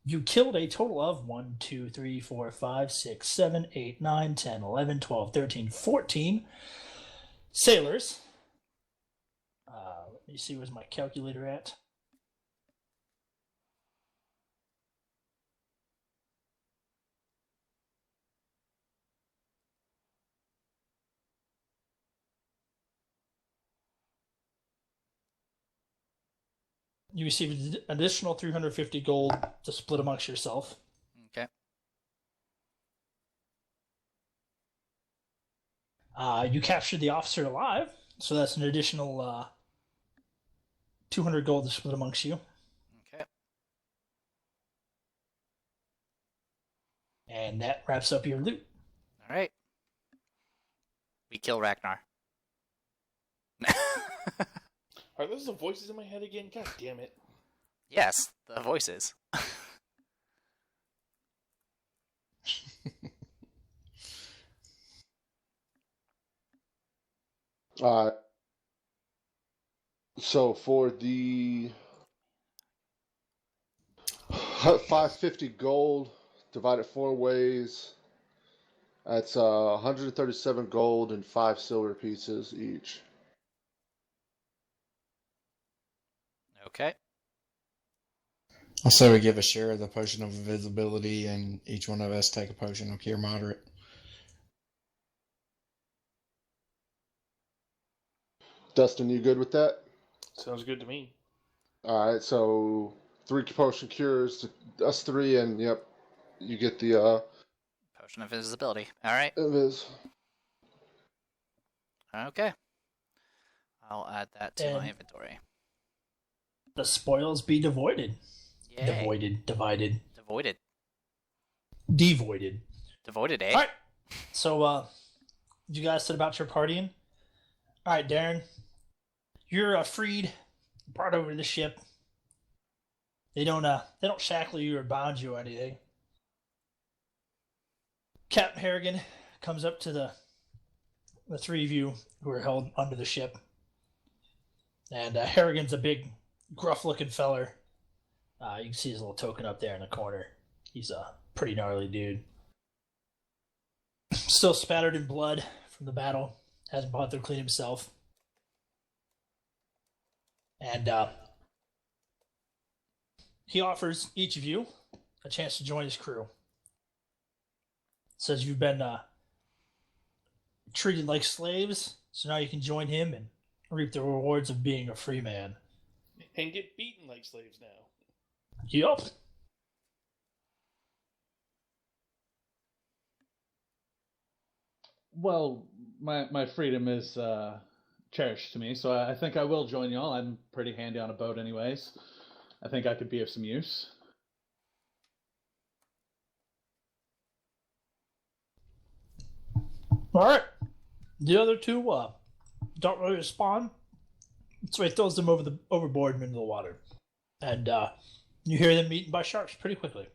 [SPEAKER 3] You killed a total of 1, 2, 3, 4, 5, 6, 7, 8, 9, 10, 11, 12, 13, 14 sailors. Let me see, where's my calculator at? You receive an additional 350 gold to split amongst yourself.
[SPEAKER 1] Okay.
[SPEAKER 3] You captured the officer alive, so that's an additional 200 gold to split amongst you.
[SPEAKER 1] Okay.
[SPEAKER 3] And that wraps up your loot.
[SPEAKER 1] All right. We kill Ragnar.
[SPEAKER 5] Are those the voices in my head again? God damn it.
[SPEAKER 1] Yes, the voices.
[SPEAKER 2] Alright. So for the 550 gold, divided 4 ways, that's 137 gold and 5 silver pieces each.
[SPEAKER 1] Okay.
[SPEAKER 4] I say we give a share of the potion of invisibility, and each one of us take a potion of cure moderate.
[SPEAKER 2] Dustin, you good with that?
[SPEAKER 5] Sounds good to me.
[SPEAKER 2] Alright, so 3 potion cures to us 3, and yep, you get the
[SPEAKER 1] Potion of invisibility. All right.
[SPEAKER 2] invis.
[SPEAKER 1] Okay. I'll add that to my
[SPEAKER 3] And-
[SPEAKER 1] inventory.
[SPEAKER 3] The spoils be devoided.
[SPEAKER 1] Yay.
[SPEAKER 3] Divided.
[SPEAKER 1] Devoided.
[SPEAKER 3] Devoided.
[SPEAKER 1] Devoided, eh?
[SPEAKER 3] Alright. So, you guys said about your partying? Alright, Darren. You're freed, brought over to the ship. They don't shackle you or bound you or anything. Captain Harrigan comes up to the 3 of you who are held under the ship. And Harrigan's a big, gruff-looking feller. You can see his little token up there in the corner. He's a pretty gnarly dude. Still spattered in blood from the battle. Hasn't bothered to clean himself. And he offers each of you a chance to join his crew. Says you've been treated like slaves, so now you can join him and reap the rewards of being a free man.
[SPEAKER 5] And get beaten like slaves now.
[SPEAKER 3] Yup.
[SPEAKER 6] Well, my freedom is cherished to me, so I think I will join y'all. I'm pretty handy on a boat, anyways. I think I could be of some use.
[SPEAKER 3] Alright. The other 2 don't really respond. So he throws them overboard and into the water. And you hear them eaten by sharks pretty quickly.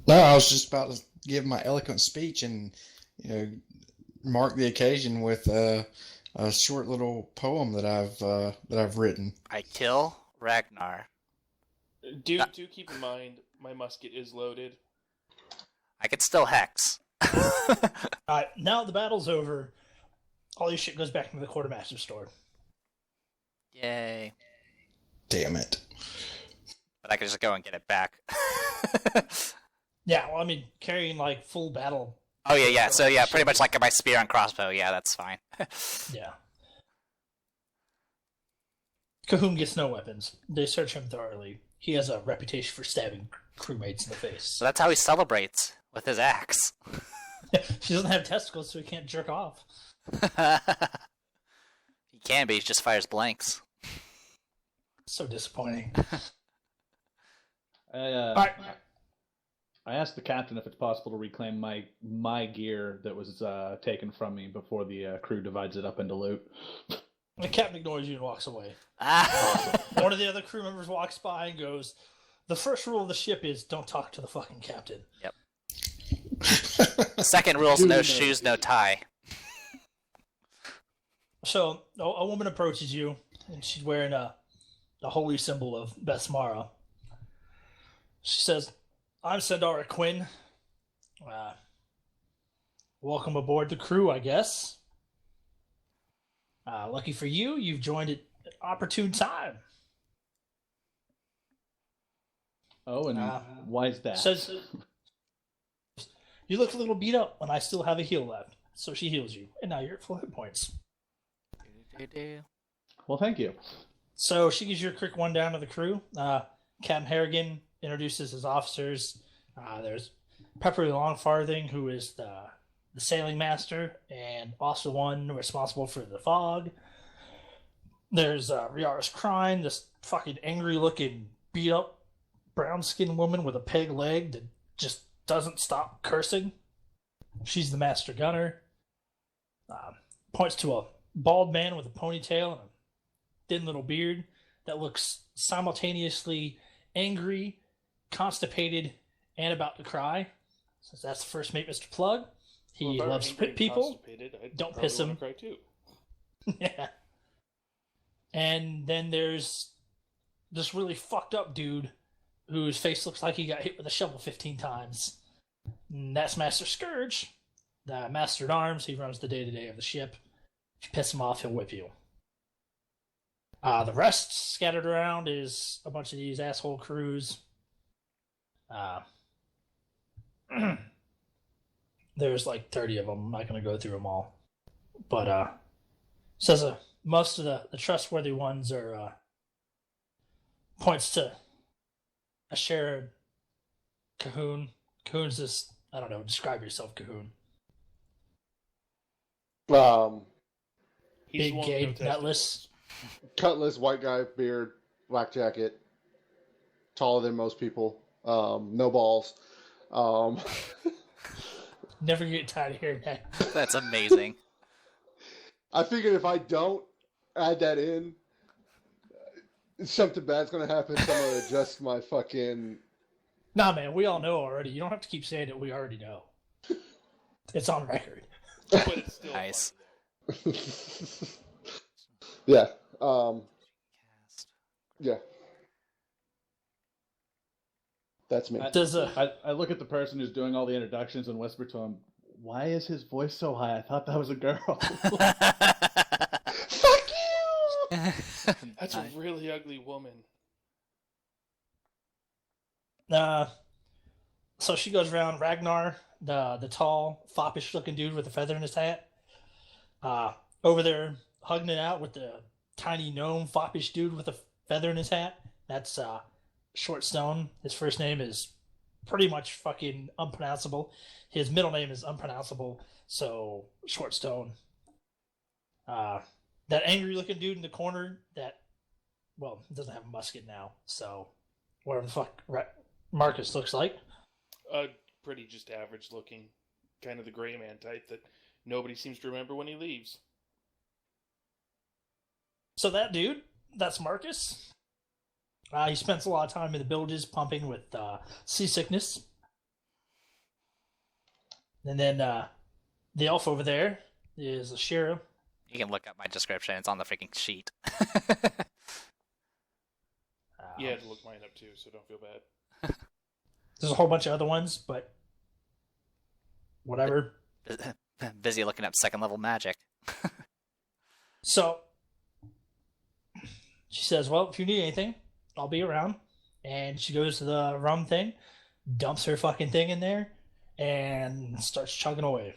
[SPEAKER 4] No, I was just about to give my eloquent speech and mark the occasion with a short little poem that I've written.
[SPEAKER 1] I kill Ragnar.
[SPEAKER 5] Do keep in mind my musket is loaded.
[SPEAKER 1] I could still hex.
[SPEAKER 3] Alright, now the battle's over. All your shit goes back into the quartermaster's store.
[SPEAKER 1] Yay.
[SPEAKER 4] Damn it.
[SPEAKER 1] But I could just go and get it back.
[SPEAKER 3] Yeah, well, I mean, carrying like full battle.
[SPEAKER 1] Oh yeah. So yeah, pretty much like my spear and crossbow. Yeah, that's fine.
[SPEAKER 3] Yeah. Cahoon gets no weapons. They search him thoroughly. He has a reputation for stabbing crewmates in the face.
[SPEAKER 1] So that's how he celebrates, with his axe.
[SPEAKER 3] She doesn't have testicles, so he can't jerk off.
[SPEAKER 1] He can be. He just fires blanks.
[SPEAKER 3] So disappointing.
[SPEAKER 6] I asked the captain if it's possible to reclaim my gear that was taken from me before the crew divides it up into loot.
[SPEAKER 3] The captain ignores you and walks away. One of the other crew members walks by and goes, "The first rule of the ship is don't talk to the fucking captain."
[SPEAKER 1] Yep. Second rule's no shoes, no tie.
[SPEAKER 3] So a woman approaches you, and she's wearing the holy symbol of Besmara. She says, "I'm Sandara Quinn. Welcome aboard the crew, I guess. Lucky for you, you've joined at an opportune time."
[SPEAKER 6] Oh, and why is that?
[SPEAKER 3] Says, "You look a little beat up when I still have a heal left." So she heals you, and now you're at full hit points.
[SPEAKER 6] Well, thank you.
[SPEAKER 3] So she gives you a quick rundown of the crew. Captain Harrigan introduces his officers. There's Pepper Longfarthing, who is the sailing master and also one responsible for the fog. There's Riaris Crine, this fucking angry-looking, beat-up, brown-skinned woman with a peg leg that just doesn't stop cursing. She's the master gunner. Points to a bald man with a ponytail and a thin little beard that looks simultaneously angry, constipated, and about to cry. Since that's the first mate, Mr. Plug. He loves to hit people. Don't piss him.
[SPEAKER 5] Cry too.
[SPEAKER 3] Yeah. And then there's this really fucked up dude whose face looks like he got hit with a shovel 15 times. And that's Master Scourge, the master at arms. He runs the day-to-day of the ship. If you piss him off, he'll whip you. The rest scattered around is a bunch of these asshole crews. There's like 30 of them. I'm not going to go through them all. But says most of the trustworthy ones are points to a shared Cahoon. Cahoon's this, I don't know, describe yourself, Cahoon.
[SPEAKER 5] He's
[SPEAKER 3] Big, gay, nutless.
[SPEAKER 2] Cutlass, white guy, beard, black jacket, taller than most people, no balls.
[SPEAKER 3] Never get tired of hearing that.
[SPEAKER 1] That's amazing.
[SPEAKER 2] I figured if I don't add that in, something bad's gonna happen. So I'm gonna adjust my fucking.
[SPEAKER 3] Nah, man, we all know already. You don't have to keep saying it. We already know. It's on record.
[SPEAKER 5] But it's still
[SPEAKER 1] Nice.
[SPEAKER 2] Yeah. Yeah. That's me.
[SPEAKER 3] Does
[SPEAKER 6] I look at the person who's doing all the introductions and whisper to him, "Why is his voice so high? I thought that was a girl."
[SPEAKER 2] Fuck you!
[SPEAKER 5] That's a really ugly woman.
[SPEAKER 3] So she goes around Ragnar, the tall, foppish looking dude with a feather in his hat. Over there hugging it out with the tiny gnome foppish dude with a feather in his hat. That's Short Stone. His first name is pretty much fucking unpronounceable. His middle name is unpronounceable, so Short Stone. That angry looking dude in the corner that, well, doesn't have a musket now, so whatever the fuck Marcus looks like.
[SPEAKER 5] Pretty just average looking. Kind of the gray man type that nobody seems to remember when he leaves.
[SPEAKER 3] So that dude, that's Marcus. He spends a lot of time in the villages pumping with seasickness. And then the elf over there is Ashira.
[SPEAKER 1] You can look up my description. It's on the freaking sheet.
[SPEAKER 5] You had to look mine up too, so don't feel bad.
[SPEAKER 3] There's a whole bunch of other ones, but whatever.
[SPEAKER 1] Busy looking up second level magic.
[SPEAKER 3] So she says, well, if you need anything, I'll be around. And she goes to the rum thing, dumps her fucking thing in there, and starts chugging away.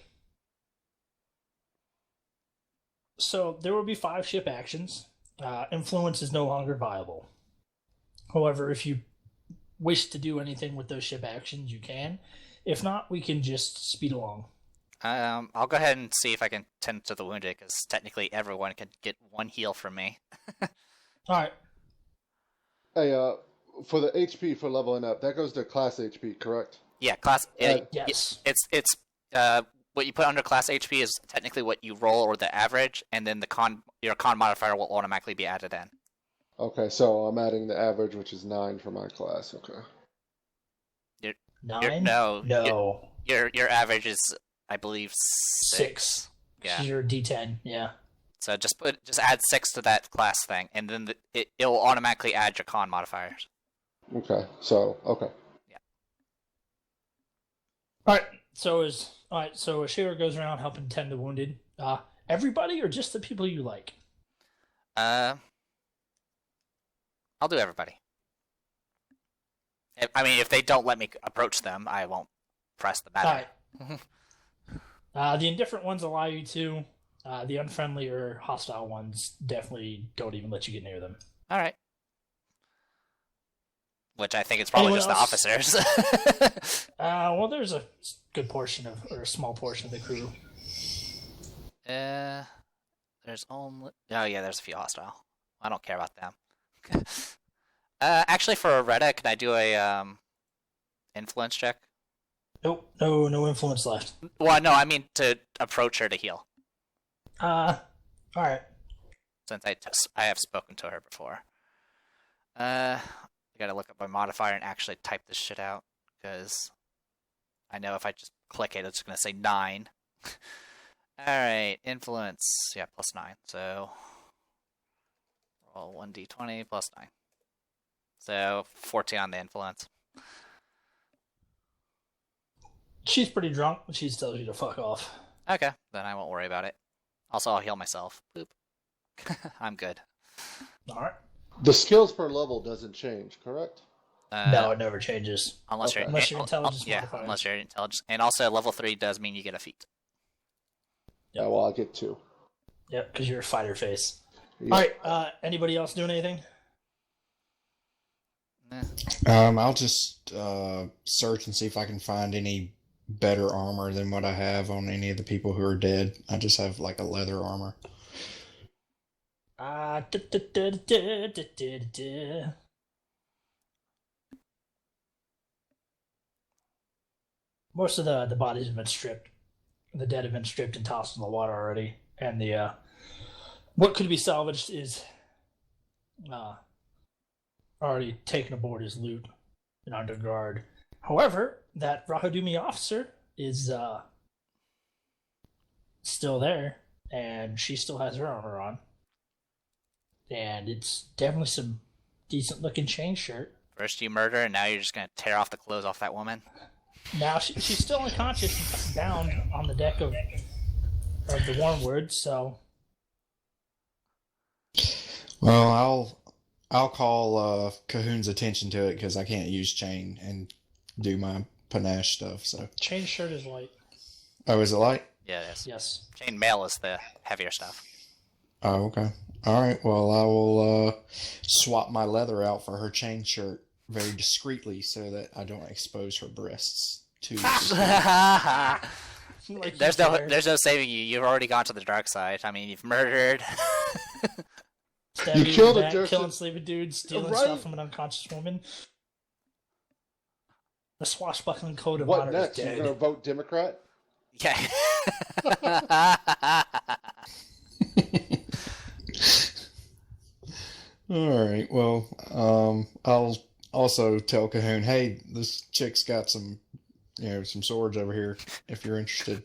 [SPEAKER 3] So there will be 5 ship actions. Influence is no longer viable. However, if you wish to do anything with those ship actions, you can. If not, we can just speed along.
[SPEAKER 1] I'll go ahead and see if I can tend to the wounded, because technically everyone can get 1 heal from me.
[SPEAKER 3] Alright.
[SPEAKER 2] Hey, for the HP for leveling up, that goes to class HP, correct?
[SPEAKER 1] Yeah, class.
[SPEAKER 3] Yes.
[SPEAKER 1] It's what you put under class HP is technically what you roll or the average, and then your con modifier will automatically be added in.
[SPEAKER 2] Okay, so I'm adding the average, which is 9 for my class. Okay.
[SPEAKER 3] 9?
[SPEAKER 1] No. Your average is, I believe, 6. Yeah.
[SPEAKER 3] Your D10, yeah.
[SPEAKER 1] So just add 6 to that class thing, and then it will automatically add your con modifiers.
[SPEAKER 2] Okay, so, okay.
[SPEAKER 1] Yeah.
[SPEAKER 3] Alright, so Ashira goes around helping tend the wounded. Everybody or just the people you like?
[SPEAKER 1] I'll do everybody. If they don't let me approach them, I won't press the button.
[SPEAKER 3] Alright. The indifferent ones allow you to. The unfriendly or hostile ones definitely don't even let you get near them.
[SPEAKER 1] Alright. Which I think it's probably
[SPEAKER 3] Anyone
[SPEAKER 1] just
[SPEAKER 3] else?
[SPEAKER 1] the officers.
[SPEAKER 3] Well, there's a good portion or a small portion of the crew.
[SPEAKER 1] There's only... Oh yeah, there's a few hostile. I don't care about them. Actually, for Retta, can I do a influence check?
[SPEAKER 3] Nope, no influence left.
[SPEAKER 1] Well, no, I mean to approach her to heal.
[SPEAKER 3] Alright.
[SPEAKER 1] Since I have spoken to her before. I gotta look up my modifier and actually type this shit out, because I know if I just click it, it's gonna say 9. Alright, influence. Yeah, plus 9. So, roll 1d20 plus 9. So, 14 on the influence.
[SPEAKER 3] She's pretty drunk, but she tells you to fuck off.
[SPEAKER 1] Okay, then I won't worry about it. Also, I'll heal myself. Boop. I'm good.
[SPEAKER 3] Alright.
[SPEAKER 2] The skills per level doesn't change, correct?
[SPEAKER 3] No, it never changes.
[SPEAKER 1] Unless
[SPEAKER 2] Okay.
[SPEAKER 3] Unless you're intelligence
[SPEAKER 1] Yeah,
[SPEAKER 3] modifier.
[SPEAKER 1] unless you're intelligence. And also, level 3 does mean you get a feat.
[SPEAKER 2] Yeah, well, I'll get 2.
[SPEAKER 3] Yep, because you're a fighter face.
[SPEAKER 2] Yeah.
[SPEAKER 3] Alright, anybody else doing anything?
[SPEAKER 4] I'll just search and see if I can find any better armor than what I have on any of the people who are dead. I just have like a leather armor.
[SPEAKER 3] Most of the bodies have been stripped. The dead have been stripped and tossed in the water already. And the what could be salvaged is already taken aboard as loot and under guard. However, that Rahadumi officer is still there, and she still has her armor on. And it's definitely some decent looking chain shirt.
[SPEAKER 1] First you murder, and now you're just gonna tear off the clothes off that woman?
[SPEAKER 3] Now she's still unconscious and down on the deck of the Wormwood, so...
[SPEAKER 4] Well, I'll call Cahoon's attention to it because I can't use chain and do my panache stuff. So
[SPEAKER 3] Chain shirt is light.
[SPEAKER 4] Oh, is it light?
[SPEAKER 1] Yeah, it is.
[SPEAKER 3] Yes.
[SPEAKER 1] Chain mail is the heavier stuff.
[SPEAKER 4] Oh, okay. All right. Well, I will swap my leather out for her chain shirt very discreetly so that I don't expose her breasts too.
[SPEAKER 3] Like
[SPEAKER 1] there's no saving you. You've already gone to the dark side. I mean, you've murdered.
[SPEAKER 2] You killed a
[SPEAKER 3] killing
[SPEAKER 2] Durson.
[SPEAKER 3] sleeping dude, stealing
[SPEAKER 2] Right.
[SPEAKER 3] stuff from an unconscious woman. The swashbuckling code of
[SPEAKER 2] What
[SPEAKER 3] honor
[SPEAKER 2] next?
[SPEAKER 3] is
[SPEAKER 2] You're
[SPEAKER 3] dead.
[SPEAKER 2] going to vote Democrat?
[SPEAKER 1] Yeah.
[SPEAKER 4] All right. Well, I'll also tell Cahoon, hey, this chick's got some some swords over here if you're interested.